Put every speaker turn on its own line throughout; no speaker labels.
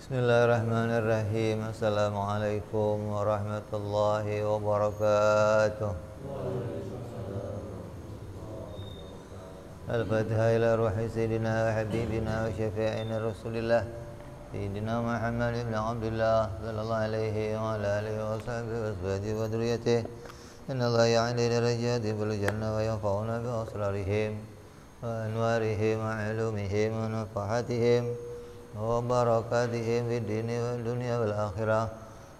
Bismillahirrahmanirrahim. Assalamualaikum warahmatullahi wabarakatuh. Al-Fatihah ila ruhi Sayyidina wa Habibina wa Syafi'ina Rasulillah Sayyidina Muhammad ibn Abdullah sallallahu alaihi wa ala alihi wa sahbihi wa ashabihi wa dhurriyyatihi. Inna Allah ya'ni darajati bil jannah wa yanfa'una bi asrarihim wa anwarihim wa ilumihim wa nafahatihim wa barakatihim fid dini wal dunya wal akhirah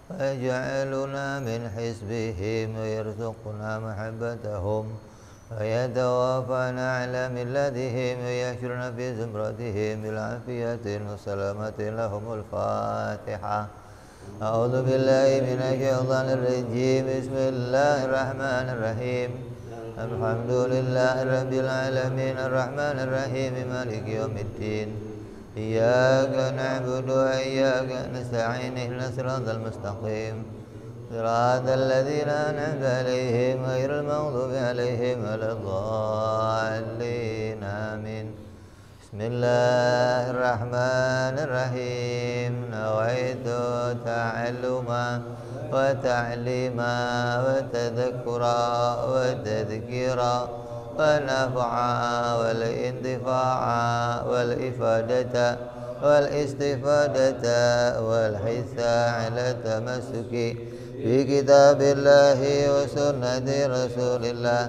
wa yaj'aluna min hizbihim wa yarzuqna mahabbatahum wa yatawafana ala millatihim wa yahshuruna fi zumratihim bil afiyatin wa salamatin lahumul Fatihah. A'udzu billahi minasy syaithanir rajim. Bismillahirrahmanirrahim. Alhamdulillahi rabbil alamin arrahmanir rahim maliki yaumiddin. Iyyaka na'budu wa iyyaka nasta'in ihdinas siratal mustaqim siratal ladzina an'amta 'alaihim ghairil maghdubi 'alaihim waladdallin amin. Bismillahirrahmanirrahim. Nawaitu ta'alluma wa ta'lima wa tadhakkura wa tadhkira wa naf'a wal intifa'a wal ifadata wal istifadata wal hisa ala tamassuki bi kitabillahi wa sunnati rasulillah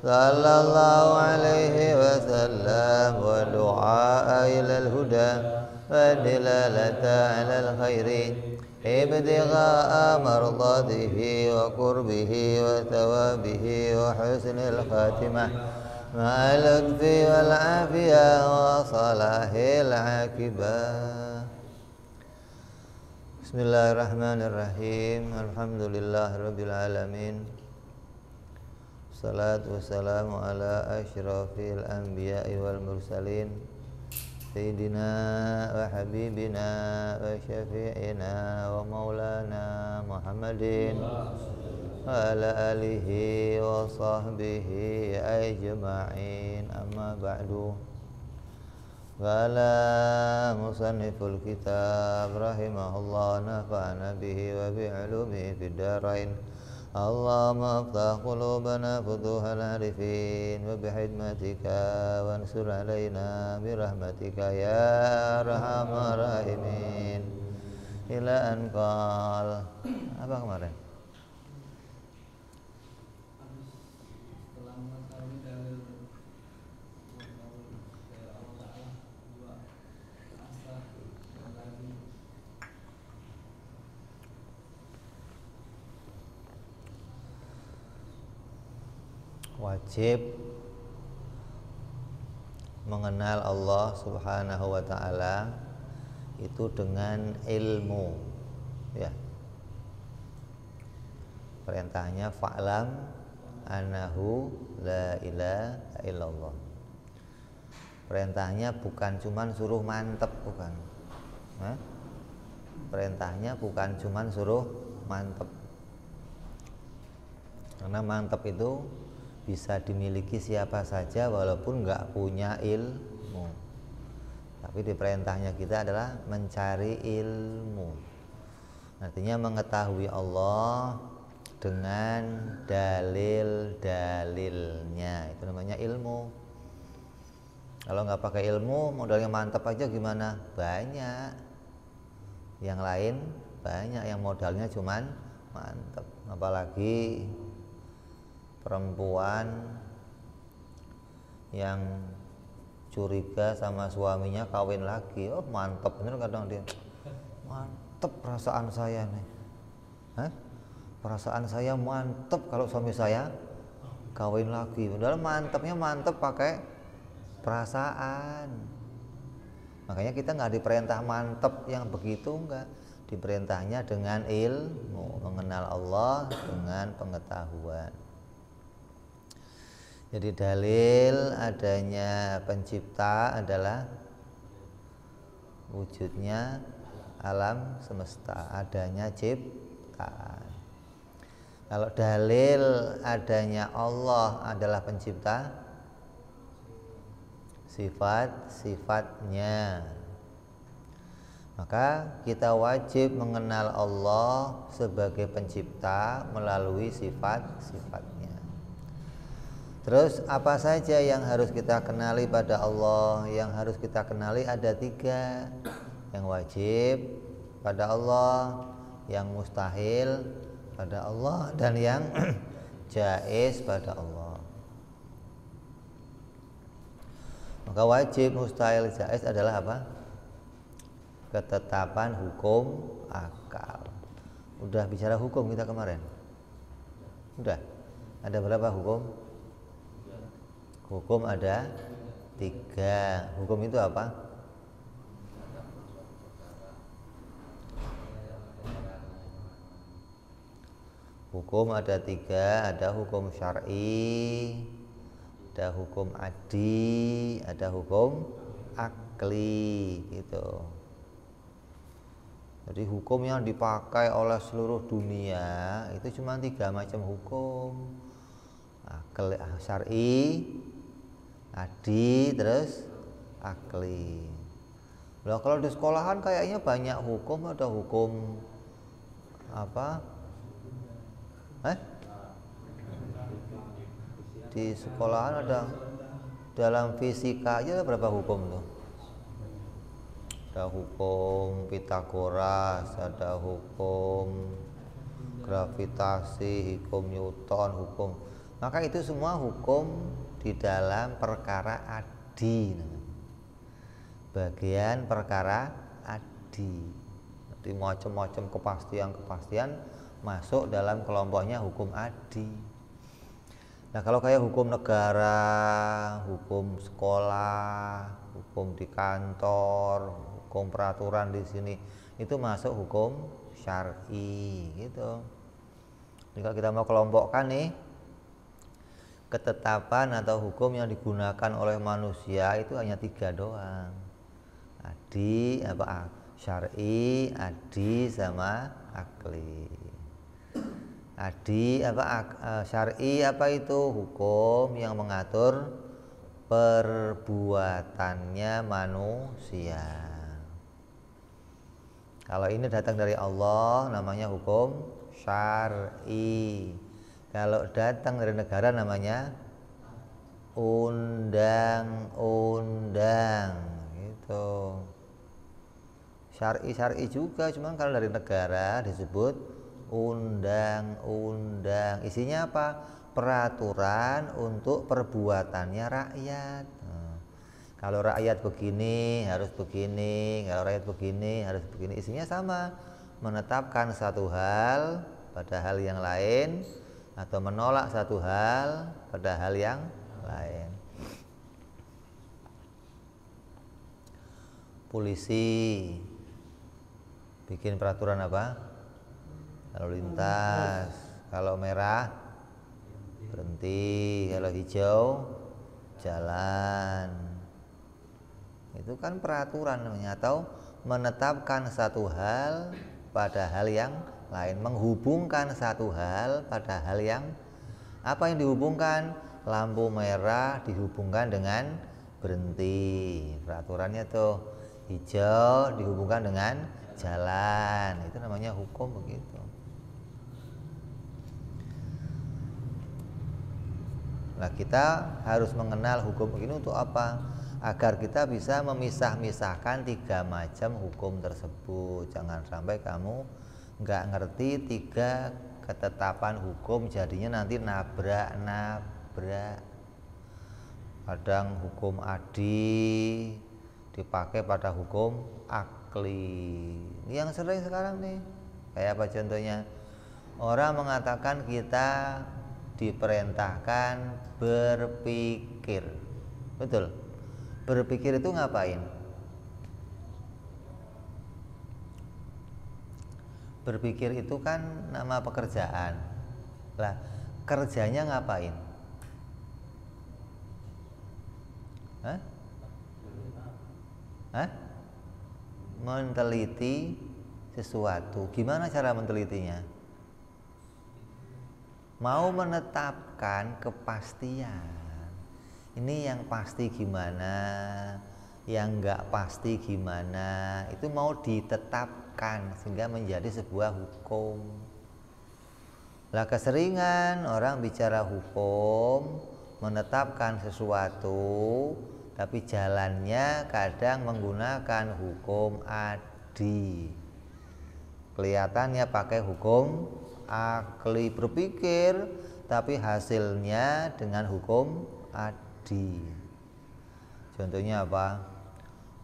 sallallahu alaihi wasallam wa du'a ila al-huda wa dilalata ala al-khairi ibtigha'a mardatihi wa qurbihi wa thawabihi wa husnil khatimah ma'al lutfi wal afiyah wa salahil aqibah. Bismillahirrahmanirrahim. Alhamdulillahirabbil alamin. Salatu wassalamu ala asyrafil anbiya'i wal mursalin Sayyidina wa habibina wa syafi'ina wa maulana Muhammadin wa ala alihi wa sahbihi ajma'in. Amma ba'du. Qala musanniful kitab rahimahullah nafa'ana bihi wa bi'ulumihi fid darain. Allahumma aftah qulubana futuhal arifin wa bihidmatika wansur alaina birahmatika ya arhamar rahimin. Ila anqal. Apa kemarin? Wajib mengenal Allah Subhanahu wa ta'ala itu dengan ilmu, ya. Perintahnya fa'lam annahu la ilaha illallah. Perintahnya bukan cuman suruh mantep, bukan. Perintahnya bukan cuman suruh mantep. Karena mantep itu bisa dimiliki siapa saja walaupun nggak punya ilmu. Tapi di perintahnya kita adalah mencari ilmu. Artinya mengetahui Allah dengan dalil-dalilnya. Itu namanya ilmu. Kalau nggak pakai ilmu, modalnya mantap aja gimana? Banyak. Yang lain banyak yang modalnya cuman mantap. Apalagi perempuan yang curiga sama suaminya kawin lagi. Oh mantep bener kadang dia. Mantep perasaan saya nih. Perasaan saya mantep kalau suami saya kawin lagi. Padahal mantepnya mantep pakai perasaan. Makanya kita nggak diperintah mantep yang begitu, enggak. Diperintahnya dengan ilmu, mengenal Allah dengan pengetahuan. Jadi dalil adanya pencipta adalah wujudnya alam semesta, adanya ciptaan. Kalau dalil adanya Allah adalah pencipta, sifat-sifatnya. Maka kita wajib mengenal Allah sebagai pencipta melalui sifat-sifatnya. Terus apa saja yang harus kita kenali pada Allah? Yang harus kita kenali ada 3. Yang wajib pada Allah, yang mustahil pada Allah, dan yang jaiz pada Allah. Maka wajib, mustahil, jaiz adalah apa? Ketetapan hukum akal. Udah bicara hukum kita kemarin? Udah. Ada berapa hukum? Hukum ada 3. Hukum itu apa? Hukum ada 3. Ada hukum syar'i, ada hukum adi, ada hukum akli gitu. Jadi hukum yang dipakai oleh seluruh dunia itu cuma 3 macam hukum. Syar'i, adi, terus akli. Nah, kalau di sekolahan kayaknya banyak hukum. Ada hukum apa? Di sekolahan ada, dalam fisika aja ada berapa hukum tuh? Ada hukum Pitagoras, ada hukum gravitasi, hukum Newton, hukum. Maka itu semua hukum di dalam perkara adi. Bagian perkara adi. Jadi macam-macam kepastian masuk dalam kelompoknya hukum adi. Nah, kalau kayak hukum negara, hukum sekolah, hukum di kantor, hukum peraturan di sini, itu masuk hukum syar'i gitu. Jadi kalau kita mau kelompokkan nih, ketetapan atau hukum yang digunakan oleh manusia itu hanya 3 doang. Adi, syar'i, adi, sama akli. Adi syar'i apa itu? Hukum yang mengatur perbuatannya manusia. Kalau ini datang dari Allah namanya hukum syar'i. Kalau datang dari negara namanya undang-undang gitu. Syar'i juga, cuman kalau dari negara disebut undang-undang. Isinya apa? Peraturan untuk perbuatannya rakyat. Kalau rakyat begini harus begini, kalau rakyat begini harus begini. Isinya sama, menetapkan satu hal pada hal yang lain atau menolak satu hal pada hal yang lain. Polisi bikin peraturan apa? Lalu lintas, kalau merah berhenti, kalau hijau jalan. Itu kan peraturan namanya, atau menetapkan satu hal pada hal yang lain, menghubungkan satu hal pada hal yang apa yang dihubungkan? Lampu merah dihubungkan dengan berhenti, peraturannya tuh. Hijau dihubungkan dengan jalan, itu namanya hukum begitu. Nah, kita harus mengenal hukum ini untuk apa? Agar kita bisa memisah-misahkan 3 macam hukum tersebut. Jangan sampai kamu nggak ngerti 3 ketetapan hukum, jadinya nanti nabrak-nabrak. Kadang hukum adi dipakai pada hukum akli. Ini yang sering sekarang nih. Kayak apa contohnya? Orang mengatakan kita diperintahkan berpikir. Betul? Berpikir itu ngapain? Berpikir itu kan nama pekerjaan. Lah, kerjanya ngapain? Meneliti sesuatu. Gimana cara menelitinya? Mau menetapkan kepastian. Ini yang pasti gimana? yang nggak pasti gimana, itu mau ditetapkan sehingga menjadi sebuah hukum. Lah keseringan orang bicara hukum, menetapkan sesuatu, tapi jalannya kadang menggunakan hukum adi. Kelihatannya pakai hukum akli berpikir, tapi hasilnya dengan hukum adi. Contohnya apa?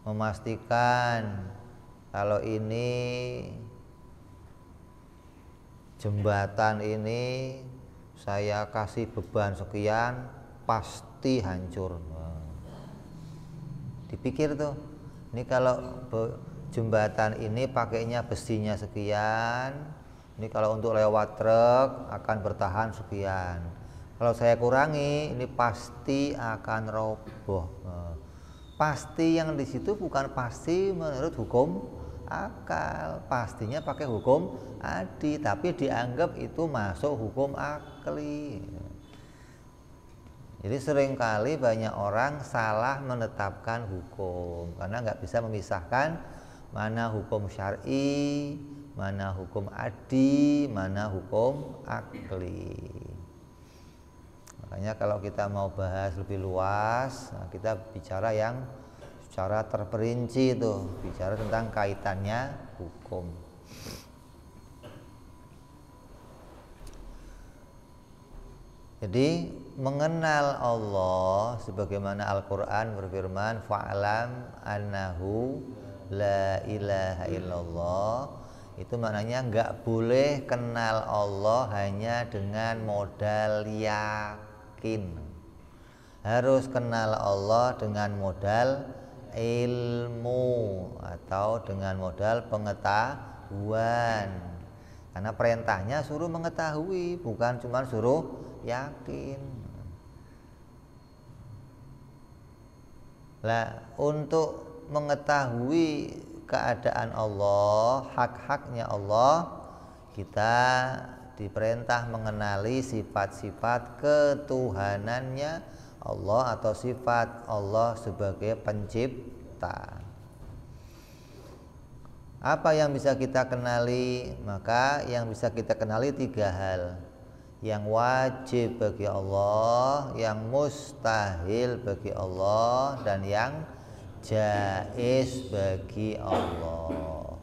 Memastikan kalau ini jembatan ini saya kasih beban sekian pasti hancur. Dipikir tuh, ini kalau jembatan ini pakainya besinya sekian, ini kalau untuk lewat truk akan bertahan sekian. Kalau saya kurangi, ini pasti akan roboh. Pasti yang di situ bukan pasti menurut hukum akal, pastinya pakai hukum adi, tapi dianggap itu masuk hukum akli. Jadi seringkali banyak orang salah menetapkan hukum karena nggak bisa memisahkan mana hukum syar'i, mana hukum adi, mana hukum akli. Makanya kalau kita mau bahas lebih luas, nah kita bicara yang secara terperinci itu, bicara tentang kaitannya hukum. Jadi mengenal Allah sebagaimana Al-Qur'an berfirman fa'lam annahu la ilaha illallah, itu maknanya nggak boleh kenal Allah hanya dengan modal yakin. Harus kenal Allah dengan modal ilmu atau dengan modal pengetahuan. Karena perintahnya suruh mengetahui, bukan cuma suruh yakin. Lah untuk mengetahui keadaan Allah, hak-haknya Allah, kita diperintah mengenali sifat-sifat ketuhanannya Allah atau sifat Allah sebagai pencipta. Apa yang bisa kita kenali? Maka yang bisa kita kenali 3 hal. Yang wajib bagi Allah, yang mustahil bagi Allah, dan yang jaiz bagi Allah.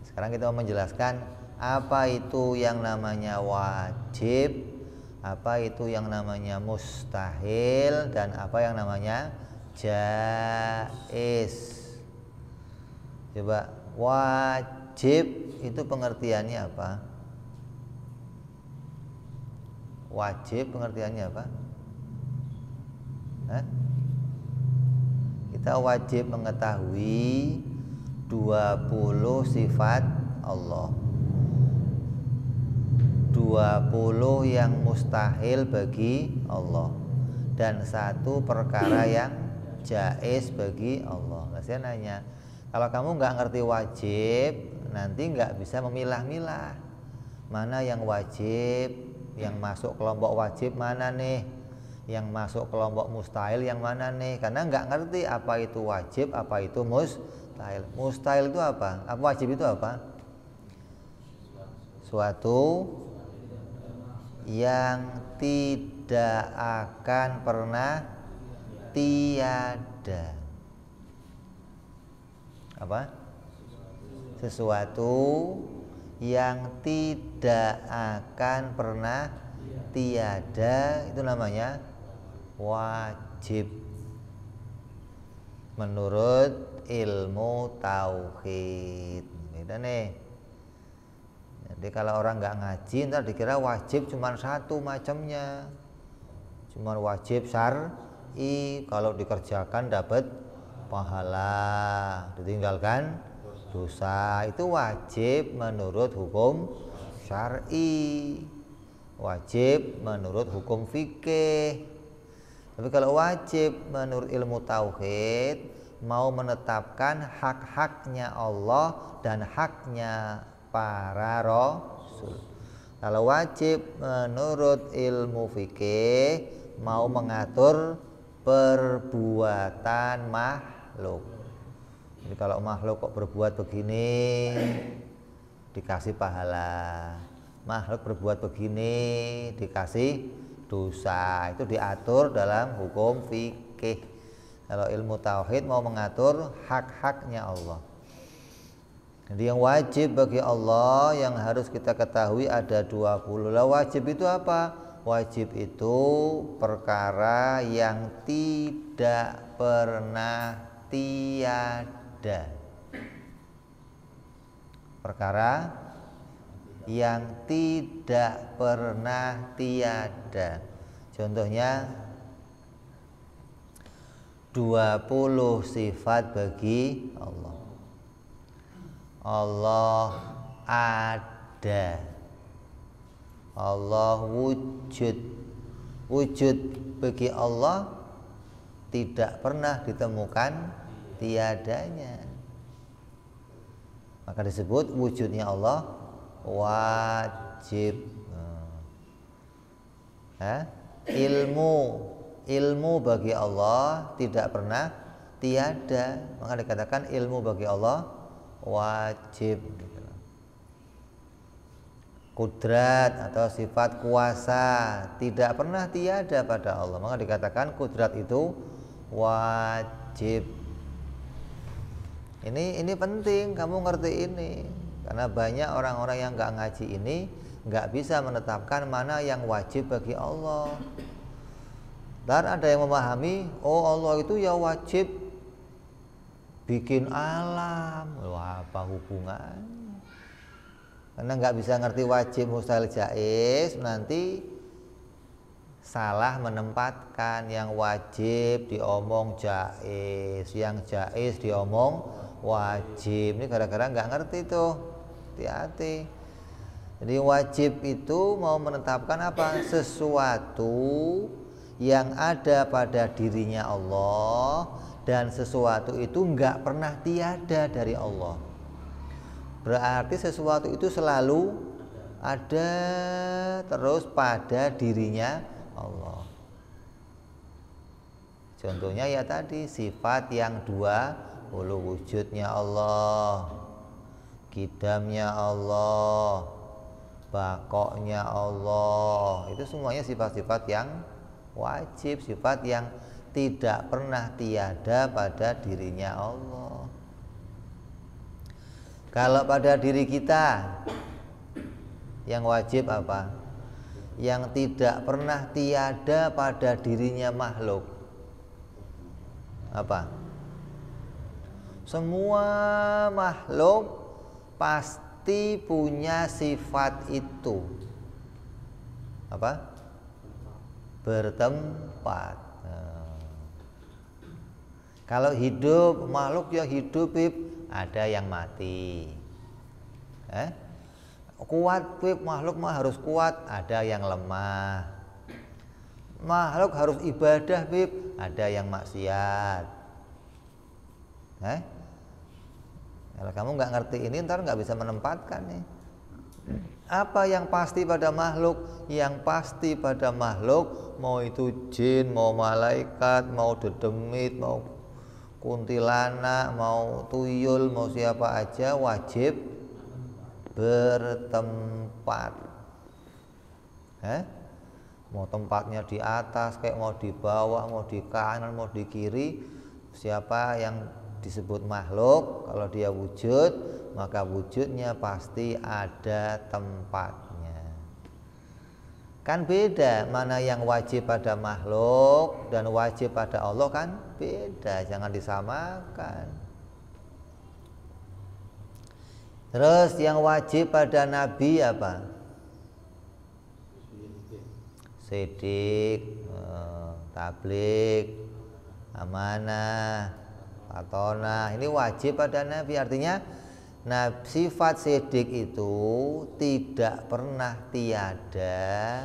Sekarang kita mau menjelaskan apa itu yang namanya wajib, apa itu yang namanya mustahil, dan apa yang namanya jaiz. Coba, wajib itu pengertiannya apa? Wajib pengertiannya apa? Hah? Kita wajib mengetahui 20 sifat Allah, 20 yang mustahil bagi Allah, dan 1 perkara yang jaiz bagi Allah. Nah, saya nanya, kalau kamu nggak ngerti wajib, nanti nggak bisa memilah-milah mana yang wajib, yang masuk kelompok wajib mana nih, yang masuk kelompok mustahil yang mana nih, karena nggak ngerti apa itu wajib, apa itu mustahil. Mustahil itu apa? Apa wajib itu apa? Suatu yang tidak akan pernah tiada. Apa? Sesuatu yang tidak akan pernah tiada, itu namanya wajib menurut ilmu tauhid. Beda nih. Jadi kalau orang nggak ngaji, ntar dikira wajib cuma 1 macamnya, cuma wajib syar'i, kalau dikerjakan dapat pahala, ditinggalkan dosa. Itu wajib menurut hukum syar'i, wajib menurut hukum fikih. Tapi kalau wajib menurut ilmu tauhid, mau menetapkan hak-haknya Allah dan haknya para rasul. Kalau wajib menurut ilmu fikih, mau mengatur perbuatan makhluk. makhluk. Jadi kalau makhluk kok berbuat begini dikasih pahala, makhluk berbuat begini dikasih dosa. Itu diatur dalam hukum fikih. Kalau ilmu tauhid mau mengatur hak-haknya Allah. Jadi yang wajib bagi Allah yang harus kita ketahui ada 20. Lah wajib itu apa? Wajib itu perkara yang tidak pernah tiada. Perkara yang tidak pernah tiada. Contohnya 20 sifat bagi Allah. Allah ada, Allah wujud. Wujud bagi Allah tidak pernah ditemukan tiadanya. Maka disebut wujudnya Allah wajib. Ilmu bagi Allah tidak pernah tiada. Maka dikatakan ilmu bagi Allah wajib. Kudrat atau sifat kuasa tidak pernah tiada pada Allah, maka dikatakan kudrat itu wajib. Ini penting kamu ngerti ini, karena banyak orang-orang yang nggak ngaji ini nggak bisa menetapkan mana yang wajib bagi Allah. Dan ada yang memahami, oh Allah itu ya wajib bikin alam. Wah, apa hubungan? Karena nggak bisa ngerti wajib mustahil jaiz, nanti salah menempatkan. Yang wajib diomong jaiz, yang jaiz diomong wajib. Ini gara-gara nggak ngerti tuh, hati-hati. Jadi wajib itu mau menetapkan apa? Sesuatu yang ada pada dirinya Allah, dan sesuatu itu nggak pernah tiada dari Allah. Berarti sesuatu itu selalu ada terus pada dirinya Allah. Contohnya ya tadi sifat yang 20, wujudnya Allah, qidamnya Allah, baqa'nya Allah. Itu semuanya sifat-sifat yang wajib, sifat yang tidak pernah tiada pada dirinya Allah. Kalau pada diri kita yang wajib apa? Yang tidak pernah tiada pada dirinya makhluk apa? Semua makhluk pasti punya sifat itu apa? Bertempat. Kalau hidup, makhluk ya hidup, ada yang mati. Kuat, makhluk mah harus kuat, ada yang lemah. Makhluk harus ibadah, ada yang maksiat. Kalau kamu nggak ngerti ini, ntar nggak bisa menempatkan nih. Apa yang pasti pada makhluk? Yang pasti pada makhluk, mau itu jin, mau malaikat, mau dedemit, mau kuntilanak, mau tuyul, mau siapa aja wajib bertempat. Mau tempatnya di atas, kayak mau di bawah, mau di kanan, mau di kiri, siapa yang disebut makhluk, kalau dia wujud, maka wujudnya pasti ada tempatnya. Kan beda mana yang wajib pada makhluk dan wajib pada Allah, kan beda, jangan disamakan. Terus yang wajib pada Nabi apa? Sidik, tabligh, amanah, fatonah. Ini wajib pada Nabi, artinya sifat sidik itu tidak pernah tiada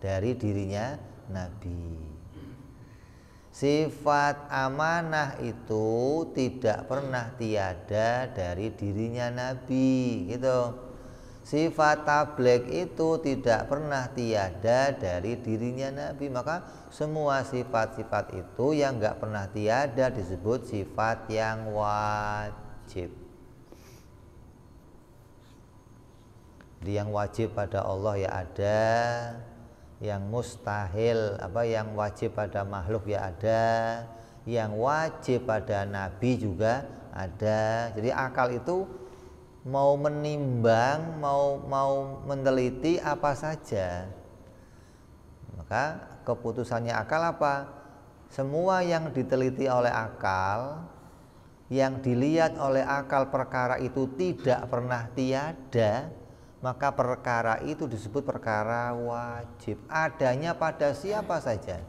dari dirinya Nabi. Sifat amanah itu tidak pernah tiada dari dirinya Nabi, gitu. Sifat tabligh itu tidak pernah tiada dari dirinya Nabi. Maka semua sifat-sifat itu yang nggak pernah tiada disebut sifat yang wajib. Yang wajib pada Allah ya ada, yang mustahil yang wajib pada makhluk ya ada, yang wajib pada Nabi juga ada. Jadi akal itu mau menimbang, mau meneliti apa saja. Maka keputusannya akal apa? Semua yang diteliti oleh akal, yang dilihat oleh akal perkara itu tidak pernah tiada, maka perkara itu disebut perkara wajib. Adanya pada siapa saja.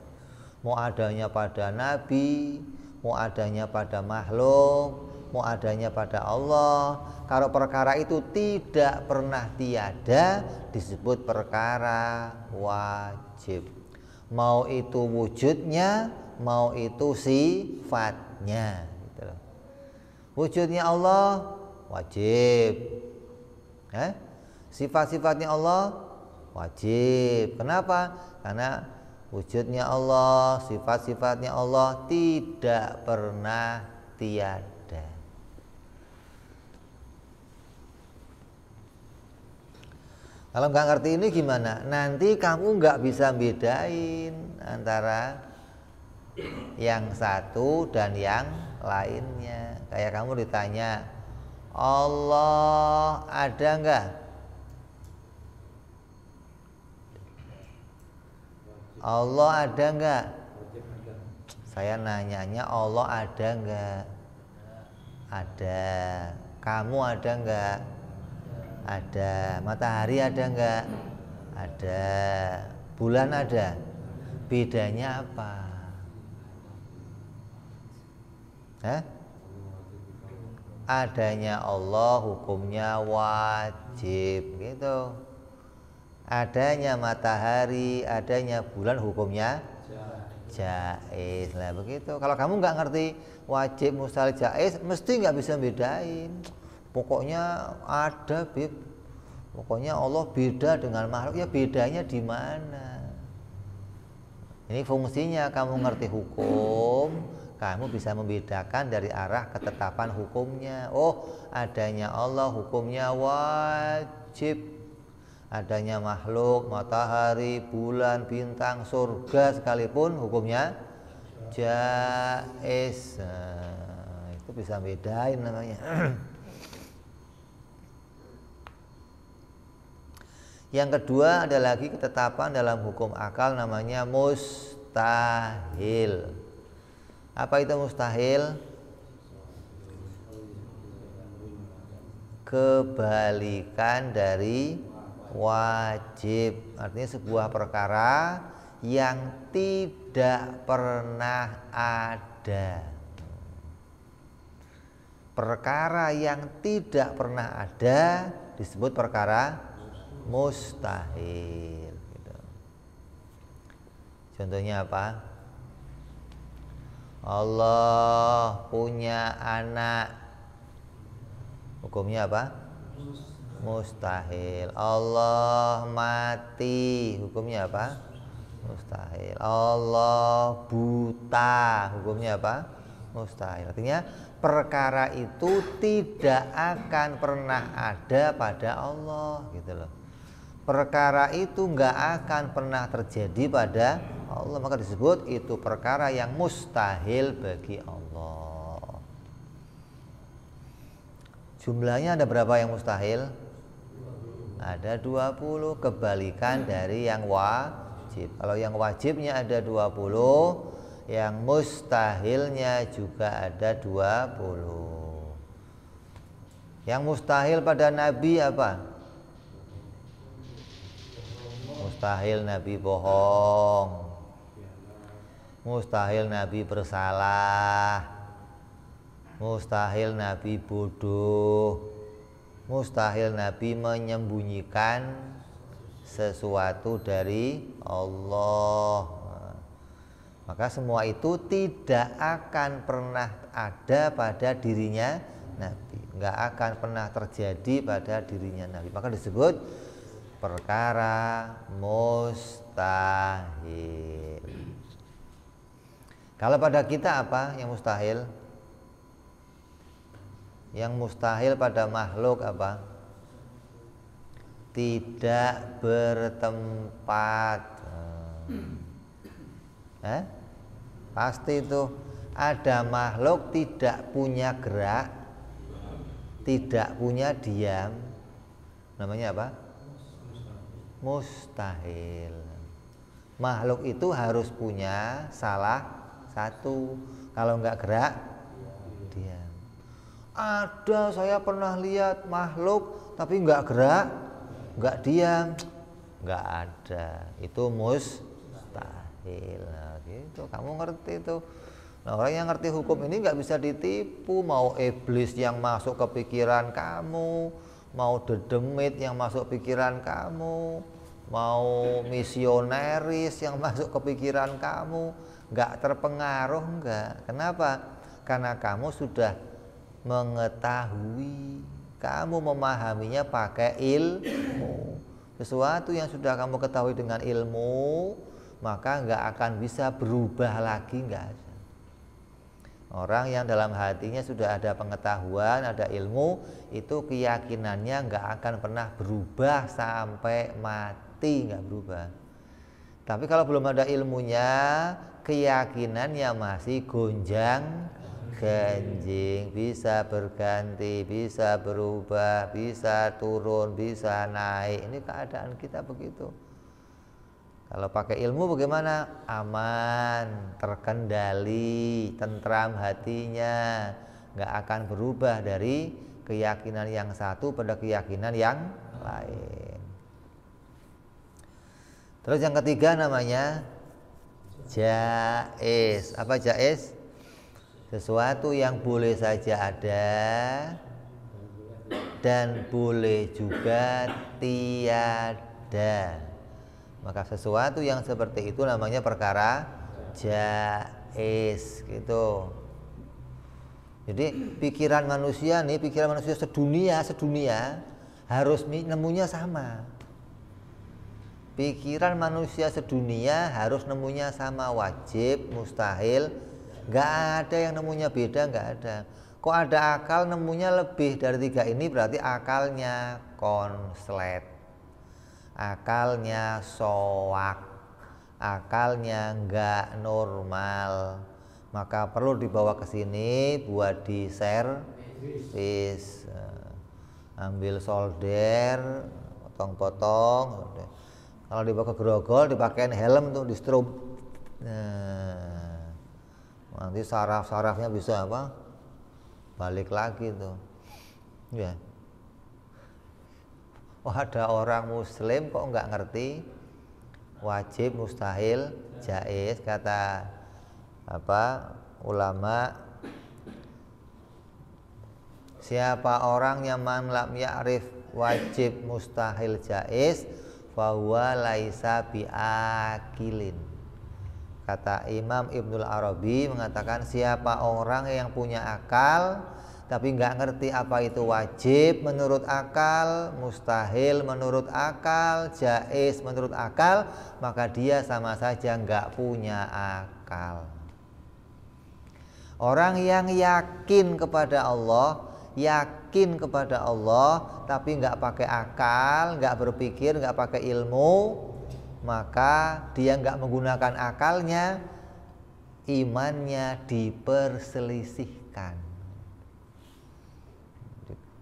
Mau adanya pada Nabi, mau adanya pada makhluk, mau adanya pada Allah. Kalau perkara itu tidak pernah tiada disebut perkara wajib. Mau itu wujudnya, mau itu sifatnya gitu. Wujudnya Allah wajib, sifat-sifatnya Allah wajib. Kenapa? Karena wujudnya Allah, sifat-sifatnya Allah tidak pernah tiada. Kalau nggak ngerti ini gimana? Nanti kamu nggak bisa bedain antara yang satu dan yang lainnya. Kayak kamu ditanya, Allah ada nggak? Allah ada nggak? Saya nanyanya Allah ada nggak? Ada. Kamu ada nggak? Ada. Matahari ada nggak? Ada. Bulan ada. Bedanya apa? Adanya Allah hukumnya wajib gitu. Adanya matahari, adanya bulan hukumnya jaiz. Lah begitu. Kalau kamu nggak ngerti wajib, mustahil, jaiz, mesti nggak bisa bedain. Pokoknya ada, Bib. Pokoknya Allah beda dengan makhluk, ya bedanya di mana? Ini fungsinya kamu ngerti hukum, kamu bisa membedakan dari arah ketetapan hukumnya. Oh, adanya Allah hukumnya wajib. Adanya makhluk, matahari, bulan, bintang, surga sekalipun hukumnya jaiz. Nah, itu bisa bedain namanya. Yang kedua ada lagi ketetapan dalam hukum akal namanya mustahil. Apa itu mustahil? Kebalikan dari wajib. Artinya sebuah perkara yang tidak pernah ada. Perkara yang tidak pernah ada disebut perkara mustahil gitu. Contohnya apa? Allah punya anak, hukumnya apa? Mustahil. Allah mati, hukumnya apa? Mustahil. Allah buta, hukumnya apa? Mustahil. Artinya perkara itu tidak akan pernah ada pada Allah gitu loh. Perkara itu nggak akan pernah terjadi pada Allah, maka disebut itu perkara yang mustahil bagi Allah. Jumlahnya ada berapa yang mustahil? Ada 20, kebalikan dari yang wajib. Kalau yang wajibnya ada 20, yang mustahilnya juga ada 20. Yang mustahil pada Nabi apa? Mustahil Nabi bohong, mustahil Nabi bersalah, mustahil Nabi bodoh, mustahil Nabi menyembunyikan sesuatu dari Allah. Maka semua itu tidak akan pernah ada pada dirinya Nabi. nggak akan pernah terjadi pada dirinya Nabi. Maka disebut perkara mustahil. Kalau pada kita apa yang mustahil? Yang mustahil pada makhluk apa? Tidak bertempat. Pasti itu ada makhluk tidak punya gerak, tidak punya diam. Namanya apa? Mustahil. Makhluk itu harus punya salah satu. Kalau enggak gerak, diam. Ada, saya pernah lihat makhluk tapi enggak gerak, enggak diam, enggak ada. Itu mustahil. Nah, gitu. Kamu ngerti itu. Nah, orang yang ngerti hukum ini nggak bisa ditipu. Mau iblis yang masuk ke pikiran kamu, mau dedemit yang masuk pikiran kamu, mau misioneris yang masuk ke pikiran kamu, nggak terpengaruh, nggak. Kenapa? Karena kamu sudah mengetahui, kamu memahaminya pakai ilmu. Sesuatu yang sudah kamu ketahui dengan ilmu, maka nggak akan bisa berubah lagi, nggak ada. Orang yang dalam hatinya sudah ada pengetahuan, ada ilmu, itu keyakinannya nggak akan pernah berubah sampai mati, nggak berubah. Tapi kalau belum ada ilmunya, keyakinannya masih gonjang ganjing, bisa berganti, bisa berubah, bisa turun, bisa naik. Ini keadaan kita begitu. Kalau pakai ilmu bagaimana? Aman, terkendali, tentram hatinya, nggak akan berubah dari keyakinan yang satu pada keyakinan yang lain. Terus yang ketiga namanya jaiz. Apa jaiz? Sesuatu yang boleh saja ada dan boleh juga tiada. Maka sesuatu yang seperti itu namanya perkara jaiz gitu. Jadi pikiran manusia nih, pikiran manusia sedunia harus nemunya sama. Pikiran manusia sedunia harus nemunya sama, wajib, mustahil, nggak ada yang nemunya beda, nggak ada. Kok ada akal nemunya lebih dari tiga ini, berarti akalnya konslet, akalnya soak, akalnya nggak normal. Maka perlu dibawa ke sini buat diservis. Ambil solder, potong-potong. Kalau dibawa ke grogol, dipakein helm tuh, di strobe. Nah, nanti saraf-sarafnya bisa apa? Balik lagi tuh. Ya. Oh, ada orang muslim kok nggak ngerti wajib, mustahil, jaiz, kata apa ulama, siapa orang yang man lam ya'rif wajib, mustahil, jaiz, fahuwa laisa biakilin. Kata Imam Ibnul Arabi mengatakan, siapa orang yang punya akal tapi nggak ngerti apa itu wajib menurut akal, mustahil menurut akal, jaiz menurut akal, maka dia sama saja nggak punya akal. Orang yang yakin kepada Allah, tapi nggak pakai akal, nggak berpikir, nggak pakai ilmu, maka dia nggak menggunakan akalnya, imannya diperselisihkan.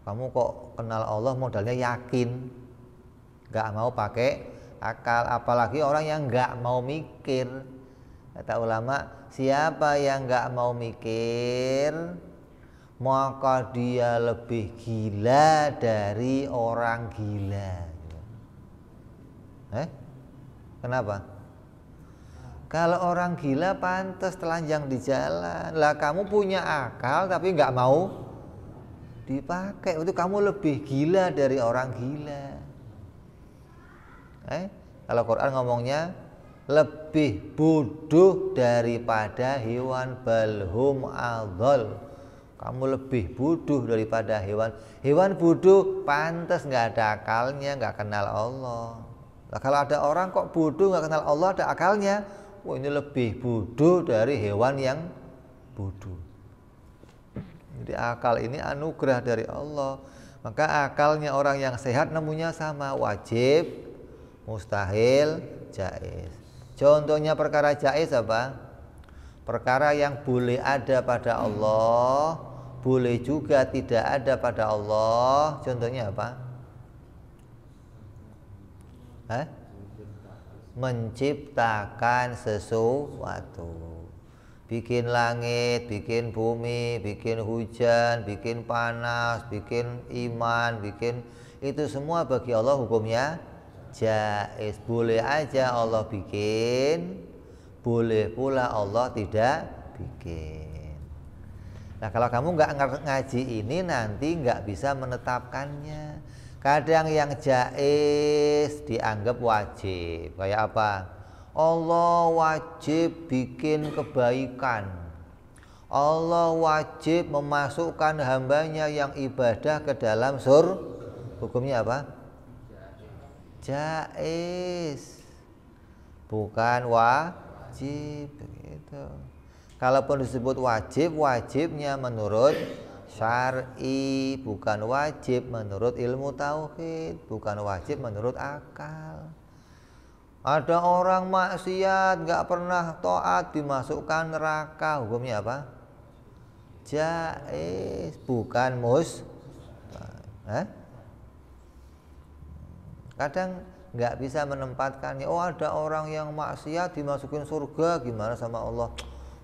Kamu kok kenal Allah modalnya yakin, nggak mau pakai akal, apalagi orang yang nggak mau mikir. Kata ulama, siapa yang nggak mau mikir, maka dia lebih gila dari orang gila. Kenapa? Kalau orang gila pantas telanjang di jalan. Lah kamu punya akal tapi nggak mau dipakai, itu kamu lebih gila dari orang gila. Kalau Quran ngomongnya lebih bodoh daripada hewan, balhum adol, Kamu lebih bodoh daripada hewan. Hewan bodoh pantas nggak ada akalnya, nggak kenal Allah. Nah, kalau ada orang kok bodoh nggak kenal Allah, ada akalnya, wah ini lebih bodoh dari hewan yang bodoh. Jadi akal ini anugerah dari Allah. Maka akalnya orang yang sehat nemunya sama, wajib, mustahil, jaiz. Contohnya perkara jaiz apa? Perkara yang boleh ada pada Allah, boleh juga tidak ada pada Allah. Contohnya apa? Menciptakan sesuatu. Bikin langit, bikin bumi, bikin hujan, bikin panas, bikin iman, bikin itu semua bagi Allah hukumnya jaiz. Boleh aja Allah bikin, boleh pula Allah tidak bikin. Nah kalau kamu nggak ngaji ini nanti nggak bisa menetapkannya. Kadang yang jaiz dianggap wajib. Kayak apa? Allah wajib bikin kebaikan. Allah wajib memasukkan hambanya yang ibadah ke dalam surga. Hukumnya apa? Jaiz. Bukan wajib begitu. Kalaupun disebut wajib, wajibnya menurut syar'i, bukan wajib menurut ilmu tauhid, bukan wajib menurut akal. Ada orang maksiat nggak pernah taat dimasukkan neraka, hukumnya apa? Jaiz, bukan kadang nggak bisa menempatkannya. Oh ada orang yang maksiat dimasukin surga, gimana sama Allah?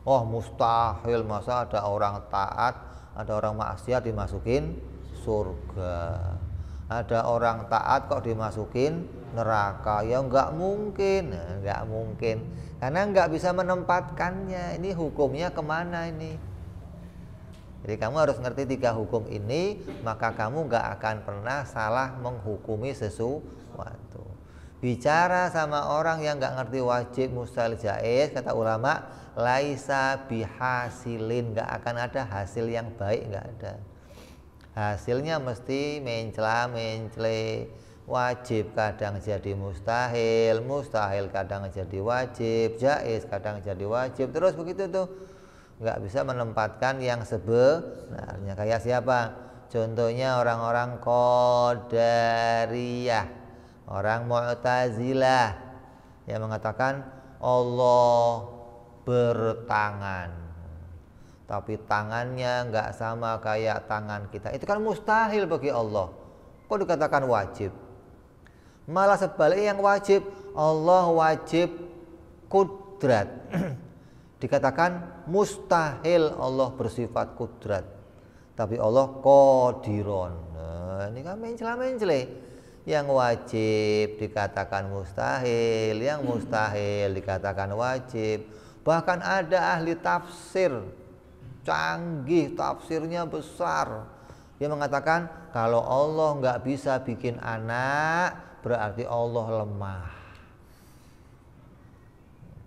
Oh mustahil, masa ada orang taat, ada orang maksiat dimasukin surga. Ada orang taat kok dimasukin neraka, ya nggak mungkin, nggak mungkin, karena nggak bisa menempatkannya. Ini hukumnya kemana ini? Jadi kamu harus ngerti 3 hukum ini, maka kamu nggak akan pernah salah menghukumi sesuatu. Bicara sama orang yang nggak ngerti wajib, mustahil, jaiz, kata ulama, laisa bihasilin, nggak akan ada hasil yang baik, nggak ada. Hasilnya mesti mencela-mencele. Wajib kadang jadi mustahil, mustahil kadang jadi wajib, jaiz kadang jadi wajib, terus begitu tuh. Nggak bisa menempatkan yang sebenarnya. Kayak siapa? Contohnya orang-orang Qadariyah, orang Mu'tazilah yang mengatakan Allah bertangan, tapi tangannya nggak sama kayak tangan kita. Itu kan mustahil bagi Allah. Kok dikatakan wajib? Malah sebaliknya yang wajib, Allah wajib kudrat. Dikatakan mustahil Allah bersifat kudrat, tapi Allah qadiron. Nah, ini kan mencela-mencele. Yang wajib dikatakan mustahil, yang mustahil dikatakan wajib. Bahkan ada ahli tafsir canggih, tafsirnya besar, dia mengatakan kalau Allah nggak bisa bikin anak, berarti Allah lemah.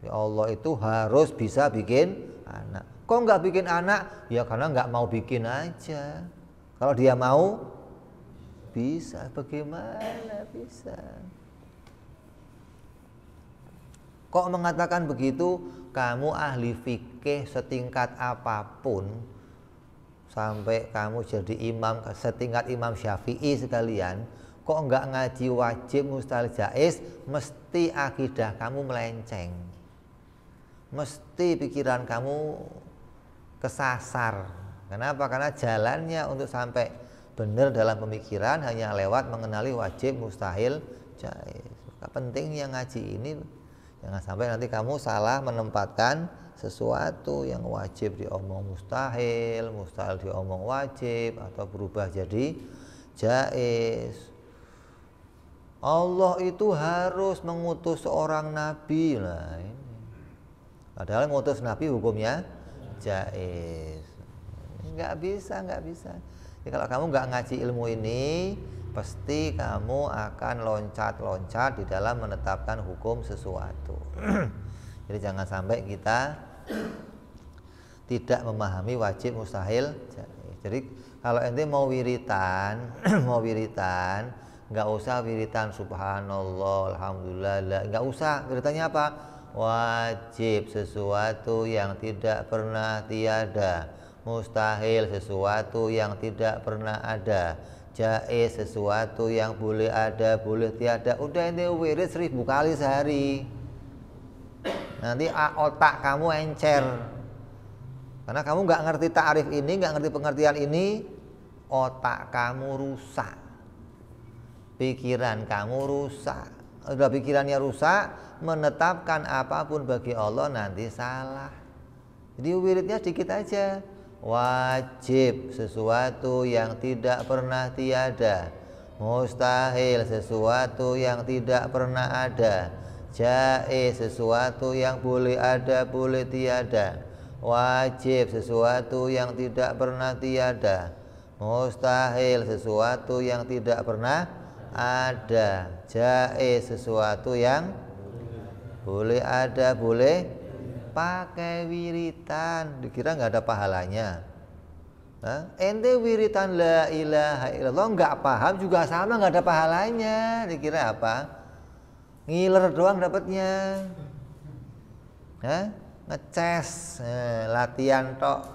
Allah itu harus bisa bikin anak. Kok nggak bikin anak? Ya karena nggak mau bikin aja. Kalau dia mau, bisa. Bagaimana bisa? Kok mengatakan begitu? Kamu ahli fikih setingkat apapun, sampai kamu jadi imam setingkat Imam Syafi'i sekalian, kok nggak ngaji wajib, mustahil, jaiz, mesti akidah kamu melenceng. Mesti pikiran kamu kesasar. Kenapa? Karena jalannya untuk sampai benar dalam pemikiran hanya lewat mengenali wajib, mustahil, jaiz. Maka pentingnya ngaji ini, jangan sampai nanti kamu salah menempatkan sesuatu yang wajib diomong mustahil, mustahil diomong wajib, atau berubah jadi jaiz. Allah itu harus mengutus seorang nabi. Nah, ini. Padahal ngutus nabi hukumnya jaiz. Nggak bisa. Jadi kalau kamu nggak ngaji ilmu ini, pasti kamu akan loncat-loncat di dalam menetapkan hukum sesuatu. Jadi jangan sampai kita tidak memahami wajib, mustahil, jaiz. Jadi kalau ente mau wiritan, mau wiritan, nggak usah wiritan subhanallah, alhamdulillah, nggak usah. Wiritannya apa? Wajib, sesuatu yang tidak pernah tiada. Mustahil, sesuatu yang tidak pernah ada. Jaiz, sesuatu yang boleh ada, boleh tiada. Udah ente wirid 1000 kali sehari. Nanti otak kamu encer. Karena kamu nggak ngerti ta'rif ini, nggak ngerti pengertian ini, otak kamu rusak, pikiran kamu rusak. Udah pikirannya rusak, menetapkan apapun bagi Allah nanti salah. Jadi wiridnya dikit aja. Wajib, sesuatu yang tidak pernah tiada. Mustahil, sesuatu yang tidak pernah ada. Jaiz, sesuatu yang boleh ada, boleh tiada. Wajib, sesuatu yang tidak pernah tiada. Mustahil, sesuatu yang tidak pernah ada. Jaiz, sesuatu yang boleh ada, boleh pakai wiritan. Dikira nggak ada pahalanya. Ente wiritan la ilaha illallah nggak paham juga sama, nggak ada pahalanya. Dikira apa? Ngiler doang dapatnya. Ngeces, latihan tok.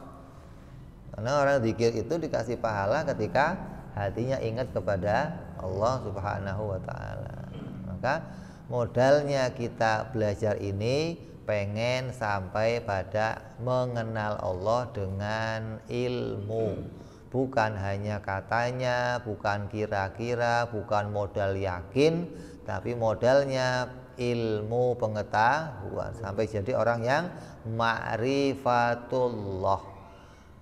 Karena orang zikir itu dikasih pahala ketika hatinya ingat kepada Allah Subhanahu wa taala. Maka modalnya kita belajar ini pengen sampai pada mengenal Allah dengan ilmu. Bukan hanya katanya, bukan kira-kira, bukan modal yakin, tapi modalnya ilmu pengetahuan sampai jadi orang yang ma'rifatullah,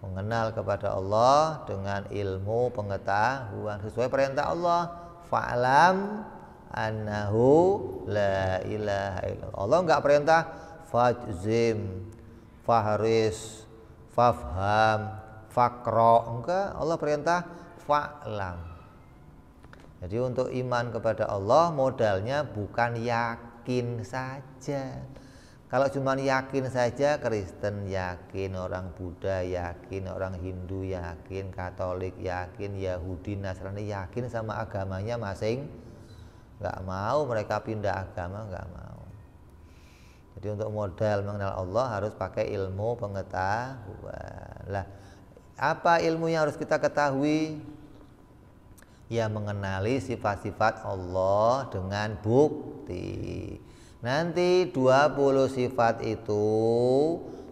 mengenal kepada Allah dengan ilmu pengetahuan sesuai perintah Allah, fa'lam annahu la ilaha illallah. Allah enggak perintah fajzim, fahris, fafham, fakro, enggak. Allah perintah fa'lam. Jadi untuk iman kepada Allah modalnya bukan yakin saja. Kalau cuma yakin saja, Kristen yakin, orang Buddha yakin, orang Hindu yakin, Katolik yakin, Yahudi, Nasrani yakin sama agamanya masing, nggak mau mereka pindah agama, nggak mau. Jadi untuk modal mengenal Allah harus pakai ilmu pengetahuan. Lah, apa ilmu yang harus kita ketahui? Ya mengenali sifat-sifat Allah dengan bukti. Nanti 20 sifat itu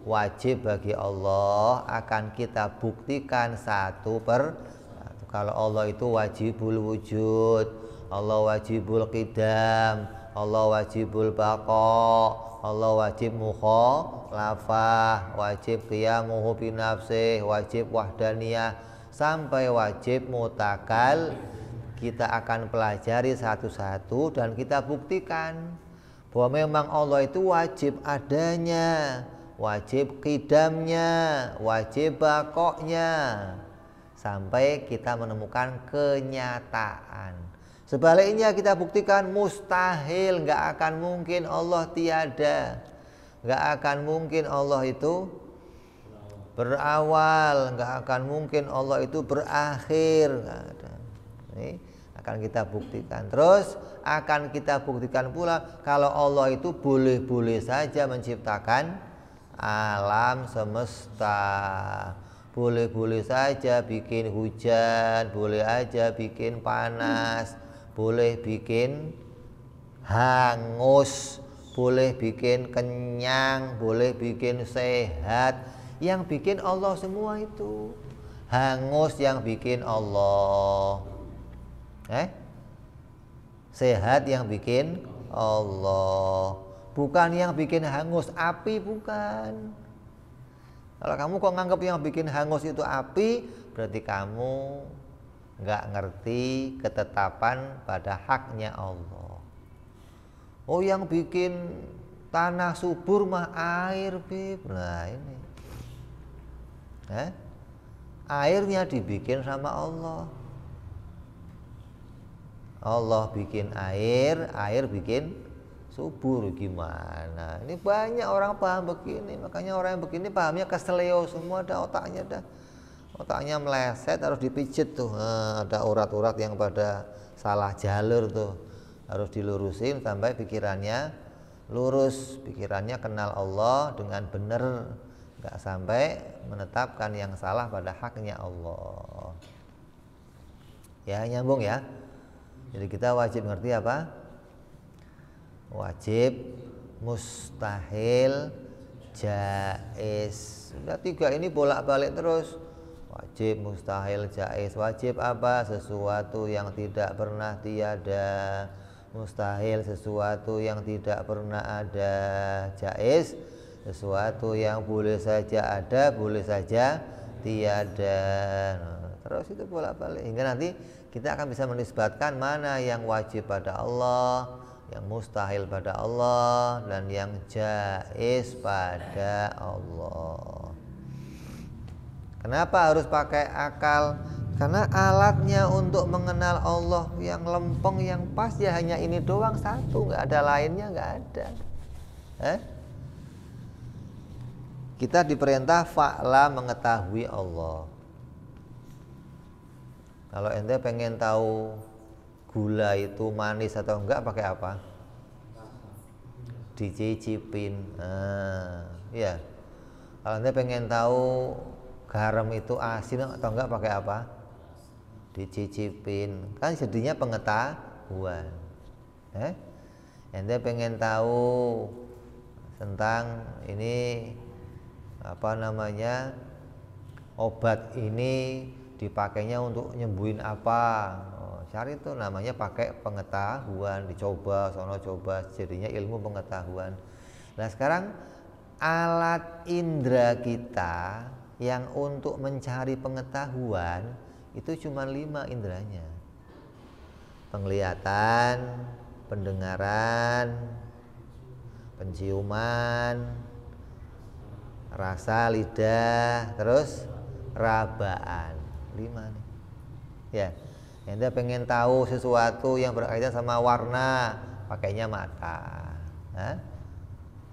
wajib bagi Allah akan kita buktikan satu per satu. Kalau Allah itu wajibul wujud, Allah wajibul qidam, Allah wajibul baqa, Allah wajib mukhalafah, wajib qiyamuhu binafsih, wajib wahdaniyah, sampai wajib mutakal. Kita akan pelajari satu-satu dan kita buktikan bahwa memang Allah itu wajib adanya, wajib qidamnya, wajib baqoknya, sampai kita menemukan kenyataan. Sebaliknya kita buktikan mustahil, nggak akan mungkin Allah tiada, nggak akan mungkin Allah itu berawal, nggak akan mungkin Allah itu berakhir. Ini akan kita buktikan. Terus akan kita buktikan pula kalau Allah itu boleh-boleh saja menciptakan alam semesta, boleh-boleh saja bikin hujan, boleh aja bikin panas, boleh bikin hangus, boleh bikin kenyang, boleh bikin sehat. Yang bikin Allah semua itu. Hangus yang bikin Allah, sehat yang bikin Allah, bukan yang bikin hangus. Api bukan. Kalau kamu kok nganggap yang bikin hangus itu api, berarti kamu nggak ngerti ketetapan pada haknya Allah. Oh, yang bikin tanah subur mah air, Bib. Nah ini airnya dibikin sama Allah. Allah bikin air, air bikin subur. Gimana? Ini banyak orang paham begini. Makanya orang yang begini pahamnya keseleo semua, dah otaknya dah. otaknya meleset, harus dipijit tuh. Nah, ada urat-urat yang pada salah jalur tuh, harus dilurusin sampai pikirannya lurus, pikirannya kenal Allah dengan benar, nggak sampai menetapkan yang salah pada haknya Allah. Ya, nyambung ya. Jadi kita wajib ngerti apa? Wajib, mustahil, jaiz. Sudah 3 ini bolak-balik terus. Wajib, mustahil, jaiz. Wajib apa? Sesuatu yang tidak pernah tiada. Mustahil, sesuatu yang tidak pernah ada. Jaiz, sesuatu yang boleh saja ada, boleh saja tiada. Nah, terus itu bolak-balik hingga nanti kita akan bisa menisbatkan mana yang wajib pada Allah, yang mustahil pada Allah, dan yang jaiz pada Allah. Kenapa harus pakai akal? Karena alatnya untuk mengenal Allah yang lempeng, yang pas ya hanya ini doang, satu, nggak ada lainnya, nggak ada. Kita diperintah fa'la, mengetahui Allah. Kalau ente pengen tahu gula itu manis atau enggak, pakai apa? Dicicipin. Ya. Kalau ente pengen tahu garam itu asin atau enggak, pakai apa? Dicicipin. Kan jadinya pengetahuan. Ente pengen tahu tentang ini apa namanya, obat ini dipakainya untuk nyembuhin apa, cari itu namanya pakai pengetahuan, dicoba sono coba, jadinya ilmu pengetahuan. Nah sekarang alat indera kita yang untuk mencari pengetahuan itu cuma 5 inderanya: penglihatan, pendengaran, penciuman, rasa, lidah, terus rabaan. 5 nih. Ya. Anda pengen tahu sesuatu yang berkaitan sama warna, pakainya mata.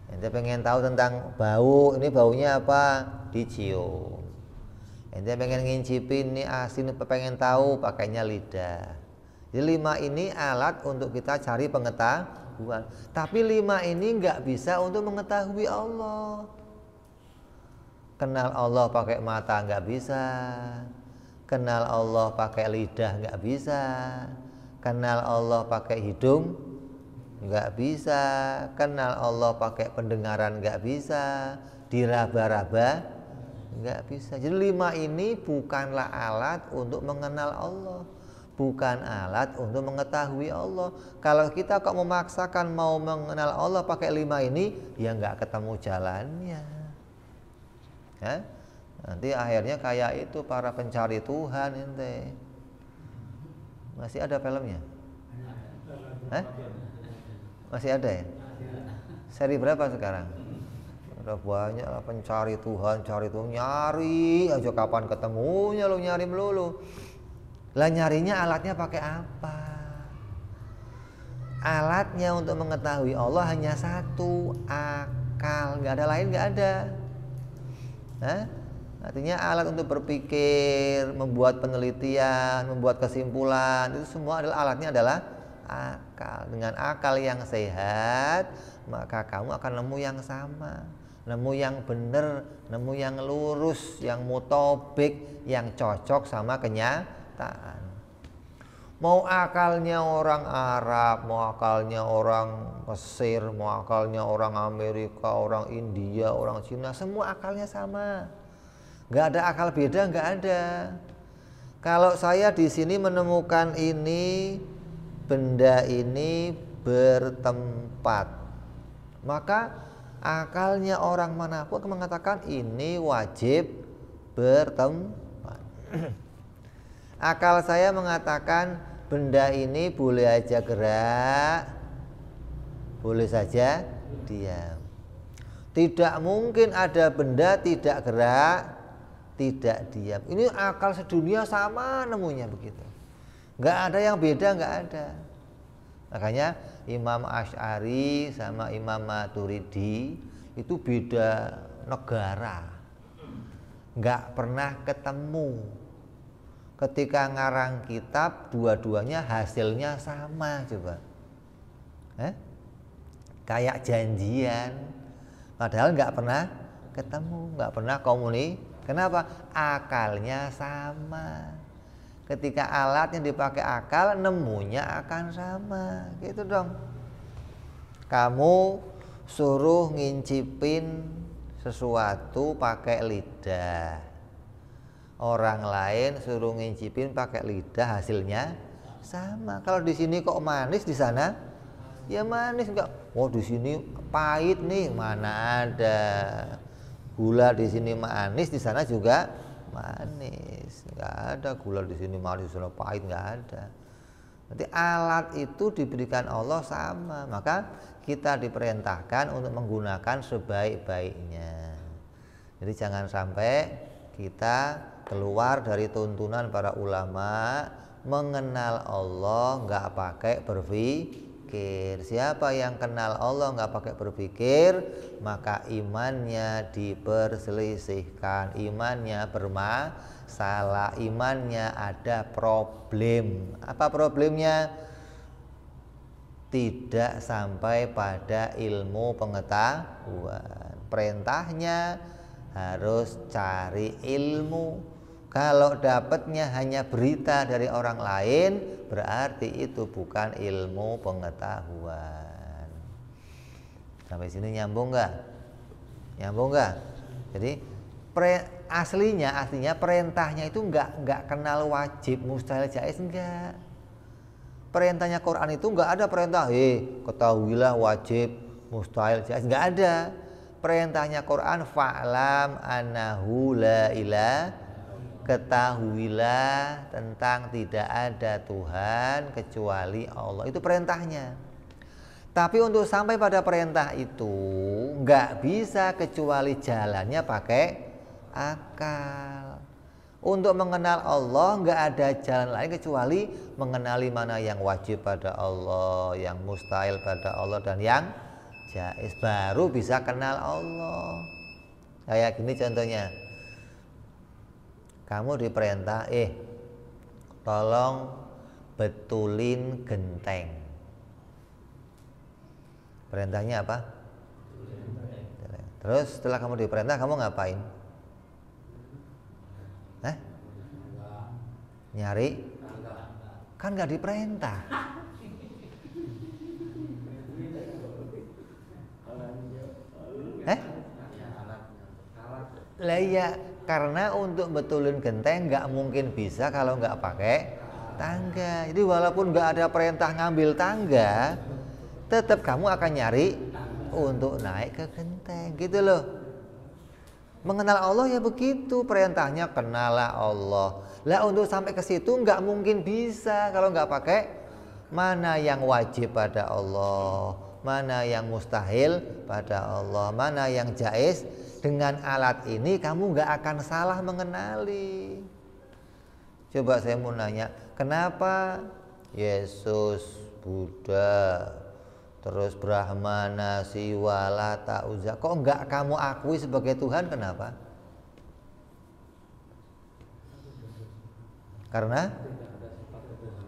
Anda pengen tahu tentang bau, ini baunya apa? Dicium. Anda pengen ngincipin ini asin, pengen tahu, pakainya lidah. Jadi 5 ini alat untuk kita cari pengetahuan. Tapi 5 ini nggak bisa untuk mengetahui Allah. Kenal Allah pakai mata nggak bisa. Kenal Allah pakai lidah nggak bisa. Kenal Allah pakai hidung nggak bisa. Kenal Allah pakai pendengaran nggak bisa. Diraba-raba nggak bisa. Jadi 5 ini bukanlah alat untuk mengenal Allah, bukan alat untuk mengetahui Allah. Kalau kita kok memaksakan mau mengenal Allah pakai 5 ini, ya nggak ketemu jalannya. Nanti akhirnya kayak itu para pencari Tuhan ente. Masih ada filmnya? Masih ada ya? Seri berapa sekarang? Udah banyak lah pencari Tuhan, cari Tuhan, nyari aja kapan ketemunya, lo nyari melulu. Lah nyarinya alatnya pakai apa? Alatnya untuk mengetahui Allah hanya satu, akal, nggak ada lain, nggak ada. Artinya alat untuk berpikir, membuat penelitian, membuat kesimpulan, itu semua adalah alatnya adalah akal. Dengan akal yang sehat, maka kamu akan nemu yang sama, nemu yang benar, nemu yang lurus, yang mutobik, yang cocok sama kenyataan. Mau akalnya orang Arab, mau akalnya orang Mesir, mau akalnya orang Amerika, orang India, orang Cina, semua akalnya sama. Nggak ada akal beda, nggak ada. Kalau saya di sini menemukan ini, benda ini bertempat, maka akalnya orang manapun mengatakan ini wajib bertempat. Akal saya mengatakan benda ini boleh aja gerak, boleh saja diam. Tidak mungkin ada benda tidak gerak, tidak diam. Ini akal sedunia sama nemunya begitu. Nggak ada yang beda, nggak ada. Makanya Imam Asy'ari sama Imam Maturidi itu beda negara. nggak pernah ketemu. Ketika ngarang kitab, dua-duanya hasilnya sama, coba. Kayak janjian, padahal nggak pernah ketemu, nggak pernah komunikasi. Kenapa? Akalnya sama. Ketika alatnya dipakai akal, nemunya akan sama, gitu dong. Kamu suruh ngincipin sesuatu pakai lidah, orang lain suruh ngincipin pakai lidah, hasilnya sama. Kalau di sini kok manis, di sana ya manis enggak. Oh, di sini pahit nih, mana ada. Gula di sini manis, di sana juga manis. Enggak ada gula di sini manis, di sana pahit, enggak ada. Nanti alat itu diberikan Allah sama, maka kita diperintahkan untuk menggunakan sebaik-baiknya. Jadi jangan sampai kita keluar dari tuntunan para ulama, mengenal Allah nggak pakai berpikir. Siapa yang kenal Allah nggak pakai berpikir, maka imannya diperselisihkan, imannya bermasalah, imannya ada problem. Apa problemnya? Tidak sampai pada ilmu pengetahuan. Perintahnya harus cari ilmu. Kalau dapatnya hanya berita dari orang lain, berarti itu bukan ilmu pengetahuan. Sampai sini nyambung nggak? Nyambung nggak? Jadi aslinya perintahnya itu nggak kenal wajib, mustahil, jaiz, enggak. Perintahnya Quran itu nggak ada perintah, ketahuilah wajib, mustahil, jaiz, nggak ada. Perintahnya Quran, fa'lam annahu la ilaha, ketahuilah tentang tidak ada Tuhan kecuali Allah. Itu perintahnya. Tapi untuk sampai pada perintah itu nggak bisa kecuali jalannya pakai akal. Untuk mengenal Allah nggak ada jalan lain kecuali mengenali mana yang wajib pada Allah, yang mustahil pada Allah, dan yang jaiz, baru bisa kenal Allah. Kayak gini contohnya, kamu diperintah, tolong betulin genteng. Perintahnya apa? Terus setelah kamu diperintah, kamu ngapain? Nyari? Kan nggak diperintah. Lah iya, karena untuk betulin genteng nggak mungkin bisa kalau nggak pakai tangga. Jadi walaupun nggak ada perintah ngambil tangga, tetap kamu akan nyari untuk naik ke genteng, gitu loh. Mengenal Allah ya begitu, perintahnya kenalah Allah. Lah untuk sampai ke situ nggak mungkin bisa kalau nggak pakai mana yang wajib pada Allah, mana yang mustahil pada Allah, mana yang jaiz. Dengan alat ini kamu nggak akan salah mengenali. Coba saya mau nanya, kenapa Yesus, Buddha, terus Brahmana, Siwa, Lata, Uzza, kok nggak kamu akui sebagai Tuhan? Kenapa?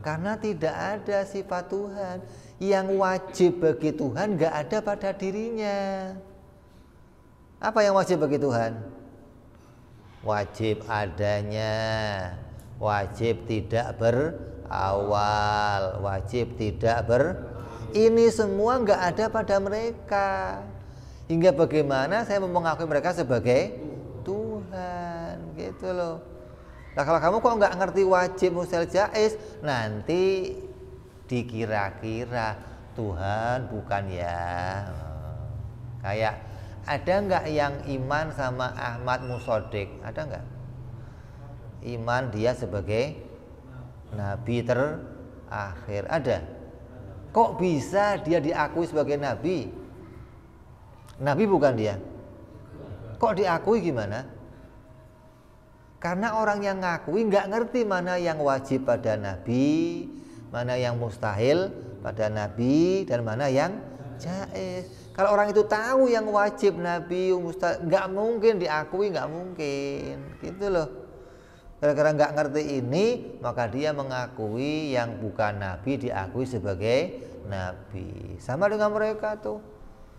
Karena tidak ada sifat Tuhan. Yang wajib bagi Tuhan nggak ada pada dirinya. Apa yang wajib bagi Tuhan? Wajib adanya, wajib tidak berawal, wajib tidak ini semua nggak ada pada mereka. Hingga bagaimana saya mengakui mereka sebagai Tuhan, gitu loh. Nah kalau kamu kok nggak ngerti wajib, mustahil, jaiz, nanti dikira-kira Tuhan bukan ya. Kayak ada nggak yang iman sama Ahmad Musodik? Ada nggak? Iman dia sebagai nabi terakhir, ada? Kok bisa dia diakui sebagai nabi? Nabi bukan dia. Kok diakui gimana? Karena orang yang ngakui nggak ngerti mana yang wajib pada nabi, mana yang mustahil pada nabi, dan mana yang jaiz. Kalau orang itu tahu yang wajib Nabi, mustahil, nggak mungkin diakui, nggak mungkin, gitu loh. Gara-gara nggak ngerti ini, maka dia mengakui yang bukan Nabi diakui sebagai Nabi. Sama dengan mereka tuh,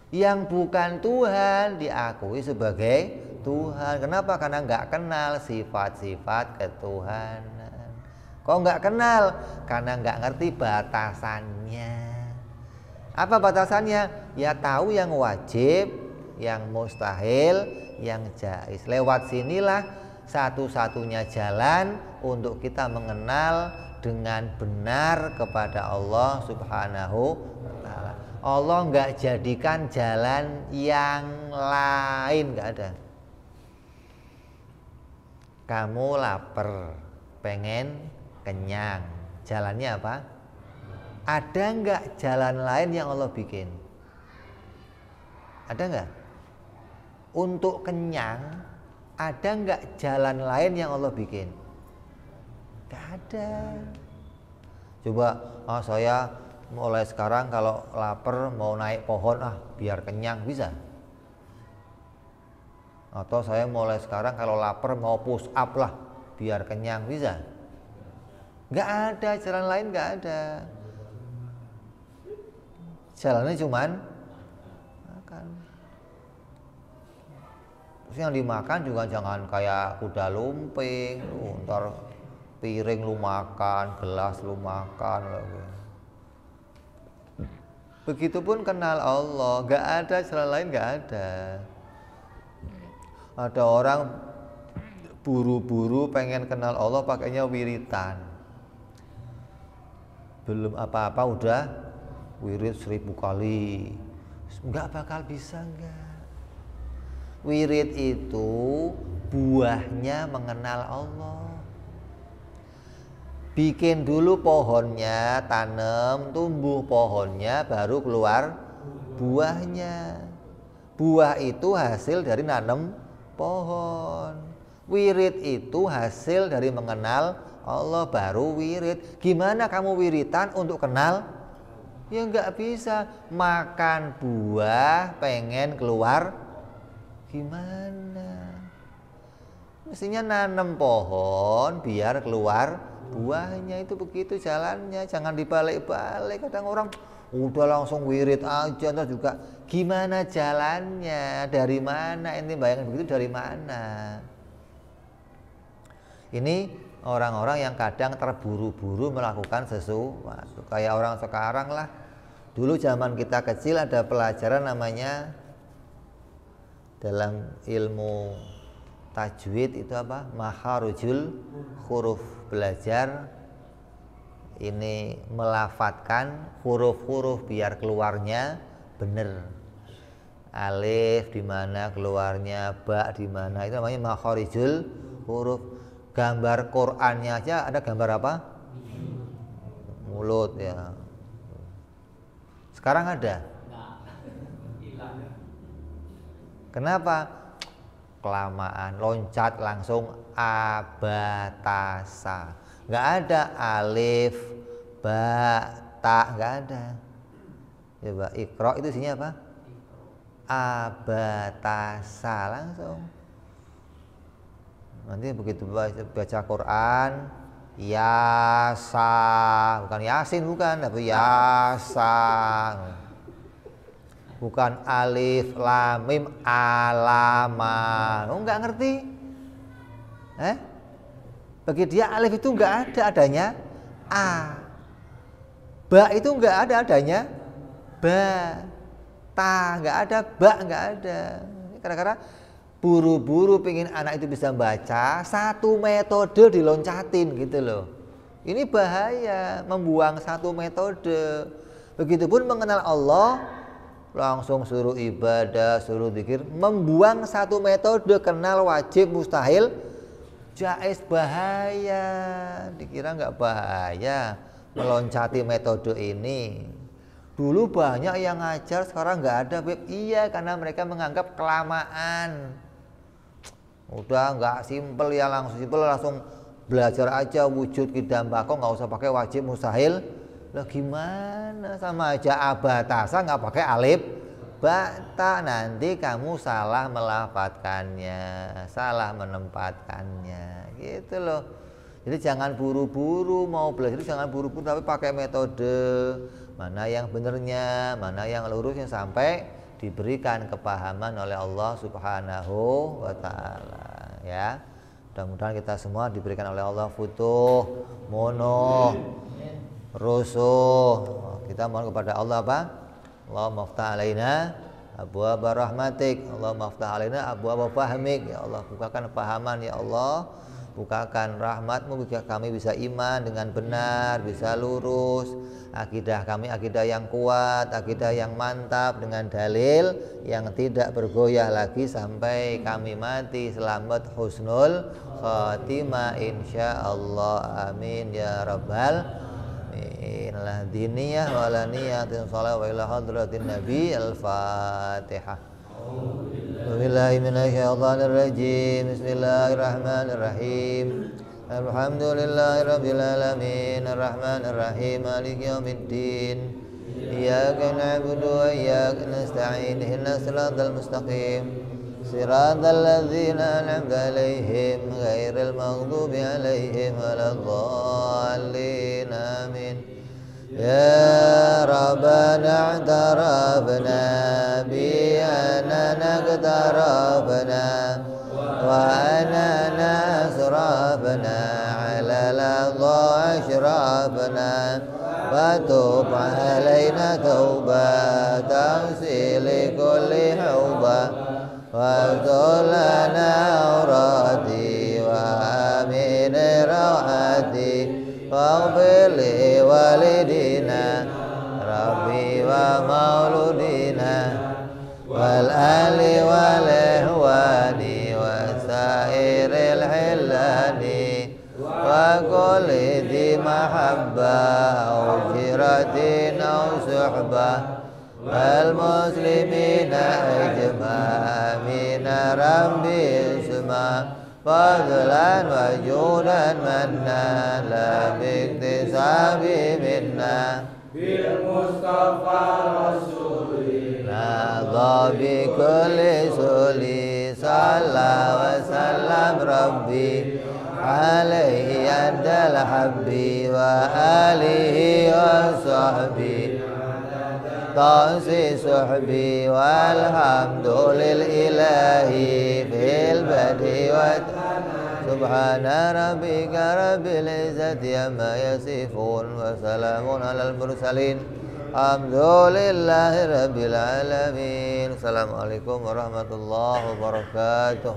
yang bukan Tuhan diakui sebagai Tuhan. Kenapa? Karena nggak kenal sifat-sifat ketuhanan. Kok nggak kenal? Karena nggak ngerti batasannya. Apa batasannya? Ya tahu yang wajib, yang mustahil, yang jaiz. Lewat sinilah satu-satunya jalan untuk kita mengenal dengan benar kepada Allah Subhanahu wa ta'ala. Allah nggak jadikan jalan yang lain, nggak ada. Kamu lapar, pengen kenyang, jalannya apa? Ada nggak jalan lain yang Allah bikin? Ada nggak? Untuk kenyang, ada nggak jalan lain yang Allah bikin? Nggak ada. Coba, saya mulai sekarang kalau lapar mau naik pohon, biar kenyang, bisa? Atau saya mulai sekarang kalau lapar mau push up lah, biar kenyang, bisa? Nggak ada, jalan lain nggak ada. Jalannya cuman makan. Terus yang dimakan juga jangan kayak kuda lumping, ntar piring lu makan, gelas lu makan lagi. Begitupun kenal Allah, nggak ada jalan lain, nggak ada. Ada orang buru-buru pengen kenal Allah pakainya wiritan. Belum apa-apa udah wirid 1000 kali. Nggak bakal bisa, nggak. Wirid itu buahnya mengenal Allah. Bikin dulu pohonnya, tanam, tumbuh pohonnya, baru keluar buahnya. Buah itu hasil dari nanam pohon. Wirid itu hasil dari mengenal Allah, baru wirid. Gimana kamu wiritan untuk kenal? Ya nggak bisa. Makan buah pengen keluar, gimana? Mestinya nanam pohon biar keluar buahnya. Itu begitu jalannya, jangan dibalik-balik. Kadang orang udah langsung wirid aja, terus juga gimana jalannya, dari mana? Ini bayangin begitu, dari mana? Ini orang-orang yang kadang terburu-buru melakukan sesuatu. Kayak orang sekarang lah. Dulu zaman kita kecil ada pelajaran namanya, dalam ilmu tajwid itu apa? Makharijul huruf. Belajar ini melafatkan huruf-huruf biar keluarnya benar. Alif di mana keluarnya, ba di mana, itu namanya makharijul huruf. Gambar Qur'annya aja ada gambar apa? Mulut ya. Sekarang ada? Kenapa? Kelamaan, loncat langsung abatasa. Nggak ada alif, ba, ta, nggak ada. Coba Iqra itu isinya apa? Abatasa langsung. Nanti begitu baca Quran, yasa, bukan yasin, bukan, tapi yasa, bukan alif lam mim alama. Nggak ngerti? Bagi dia alif itu nggak ada adanya a, ba itu nggak ada adanya ba, ta nggak ada, ba nggak ada. Kadang-kadang buru-buru pengen anak itu bisa baca, satu metode diloncatin gitu loh. Ini bahaya, membuang satu metode. Begitupun mengenal Allah, langsung suruh ibadah, suruh zikir, membuang satu metode, kenal wajib, mustahil, jaiz, bahaya. Dikira nggak bahaya meloncati metode ini. Dulu banyak yang ngajar, sekarang nggak ada, Beb. Iya, karena mereka menganggap kelamaan. Udah nggak simpel ya, langsung belajar aja wujud kidam bako, nggak usah pakai wajib mustahil. Lah gimana, sama aja abatasa nggak pakai alif akhta'ta, nanti kamu salah melafadzkannya, salah menempatkannya, gitu loh. Jadi jangan buru-buru mau belajar, jangan buru-buru, tapi pakai metode mana yang benernya, mana yang lurusnya, sampai diberikan kepahaman oleh Allah Subhanahu wa Ta'ala, ya. Mudah-mudahan kita semua diberikan oleh Allah futuh, mono, rusuh. Kita mohon kepada Allah apa? Allahumma ftah alaina abwaaba rahmatik, Allahumma ftah alaina abwaaba fahmik. Ya Allah, bukakan pahaman ya Allah, bukakan rahmatmu, biar kami bisa iman dengan benar, bisa lurus, akidah kami akidah yang kuat, akidah yang mantap, dengan dalil yang tidak bergoyah lagi sampai kami mati selamat husnul khatimah insyaallah, amin ya rabbal inilah diniyah wa la niyatin shalah wa ila hadratin nabi al-fatihah. Billahi minasyaitonir rajim. Bismillahirrahmanirrahim. Alhamdulillahi rabbil alamin arrahmanir rahim maliki yaumiddin. Iyyaka na'budu wa iyyaka nasta'in ihdinas siratal mustaqim siratal ladzina an'amta 'alaihim ghairil maghdubi 'alaihim waladdallin amin. Ya Rabbana i'tarafna bi annana iqtarafna wa anana asrafna 'ala al-adha ashrafna fatub 'alaina taubatan sili kulli hauba وَابْتُلَنَا أَوْرَادِي وَآمِنِ رَوْحَتِي وَاغْفِرْ لِوَالِدِينَا رَبِّي وَمَوْلُودِينَا وَالْآلِ وَالْإِخْوَانِ وَسَائِرِ الْحِلَّانِ وَكُلِّ ذِي مَحَبَّةٍ أَوْ جِرَةٍ أَوْ صُحْبَةٍ والمسلمين أجمعين ربي اسمع فضلا وجودا منا لا باكتساب منا بالمصطفى رسول نضى بكل سولي صلى وسلم ربي عليه أدى الحب وآله وصحبه طاسي صحبي والحمد لله في البدء سبحان ربك رب العزة عما يصفون وسلام على المرسلين الحمد لله رب العالمين. Assalamualaikum warahmatullahi wabarakatuh.